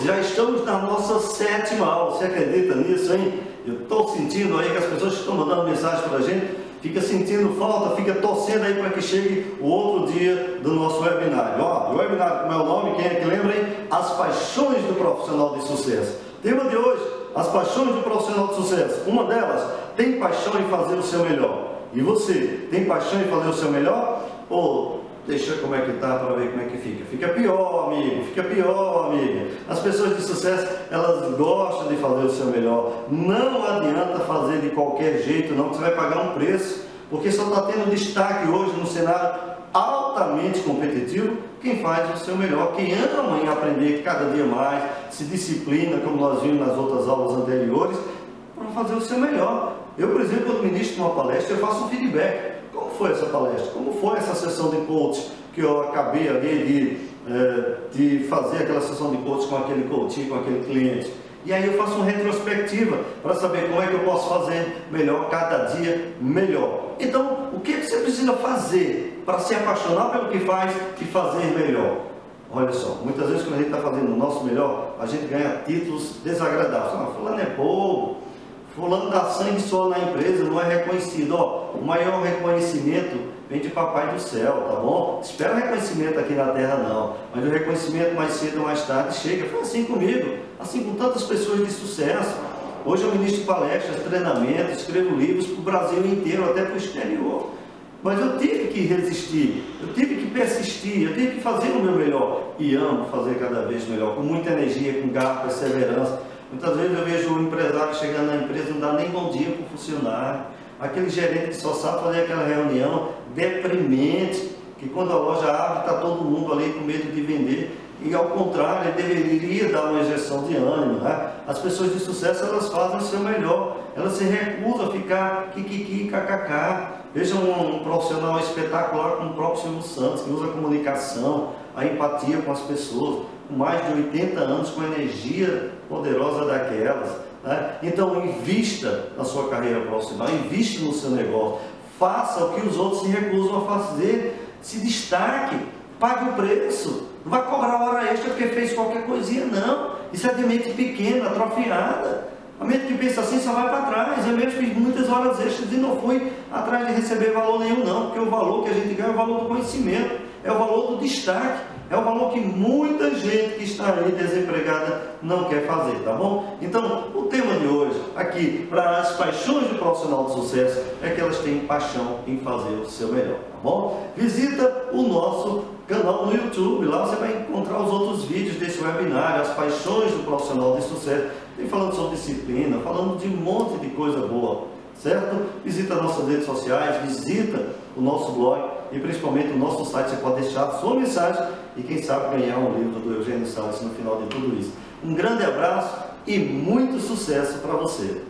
já estamos na nossa 7ª aula. Você acredita nisso, hein? Eu estou sentindo aí que as pessoas que estão mandando mensagem para a gente fica sentindo falta, fica torcendo aí para que chegue o outro dia do nosso webinário. Ó, o webinário, como é o nome, quem é que lembra, hein? As paixões do profissional de sucesso. Tema de hoje, as paixões do profissional de sucesso. Uma delas, tem paixão em fazer o seu melhor. E você, tem paixão em fazer o seu melhor? Ou deixa como é que tá para ver como é que fica. Fica pior, amigo, fica pior, amiga. As pessoas de sucesso, elas gostam de fazer o seu melhor. Não adianta fazer de qualquer jeito, não, que você vai pagar um preço. Porque só está tendo destaque hoje no cenário altamente competitivo quem faz o seu melhor, quem ama em aprender cada dia mais, se disciplina, como nós vimos nas outras aulas anteriores, para fazer o seu melhor. Eu, por exemplo, quando ministro uma palestra, eu faço um feedback. Como foi essa palestra? Como foi essa sessão de coach que eu acabei ali de fazer aquela sessão de coach com aquele coach, com aquele cliente? E aí eu faço uma retrospectiva para saber como é que eu posso fazer melhor, cada dia melhor. Então, o que você precisa fazer para se apaixonar pelo que faz e fazer melhor? Olha só, muitas vezes quando a gente está fazendo o nosso melhor, a gente ganha títulos desagradáveis. Ah, fulano é bobo, fulano dá sangue só na empresa, não é reconhecido. Ó, o maior reconhecimento vem de papai do céu, tá bom? Espera o reconhecimento aqui na terra não, mas o reconhecimento mais cedo ou mais tarde chega. Foi assim comigo, assim com tantas pessoas de sucesso. Hoje eu ministro palestras, treinamentos, escrevo livros para o Brasil inteiro, até para o exterior. Mas eu tive que resistir, eu tive que persistir, eu tive que fazer o meu melhor. E amo fazer cada vez melhor, com muita energia, com garra, perseverança. Muitas vezes eu vejo o empresário chegando na empresa e não dá nem bom dia para o funcionário. Aquele gerente que só sabe fazer aquela reunião deprimente, que quando a loja abre está todo mundo ali com medo de vender. E ao contrário, ele deveria dar uma injeção de ânimo, né? As pessoas de sucesso, elas fazem o seu melhor, elas se recusam a ficar kikiki, kkk. Veja um profissional espetacular como o próprio Silvio Santos, que usa a comunicação, a empatia com as pessoas, com mais de 80 anos, com energia poderosa daquelas, né? Então, invista na sua carreira profissional, invista no seu negócio, faça o que os outros se recusam a fazer, se destaque, pague o preço. Não vai cobrar hora extra porque fez qualquer coisinha, não. Isso é de mente pequena, atrofiada. A mente que pensa assim só vai para trás. Eu mesmo fiz muitas horas extras e não fui atrás de receber valor nenhum, não. Porque o valor que a gente ganha é o valor do conhecimento, é o valor do destaque, é o valor que muita gente que está aí desempregada não quer fazer, tá bom? Então, o tema de hoje, aqui, para as paixões do profissional de sucesso, é que elas têm paixão em fazer o seu melhor, tá bom? Visita o nosso canal no YouTube, lá você vai encontrar os outros vídeos desse webinário, as paixões do profissional de sucesso. Tem falando sobre disciplina, falando de um monte de coisa boa, certo? Visita nossas redes sociais, visita o nosso blog e principalmente o nosso site. Você pode deixar a sua mensagem e quem sabe ganhar um livro do Eugênio Salles no final de tudo isso. Um grande abraço e muito sucesso para você!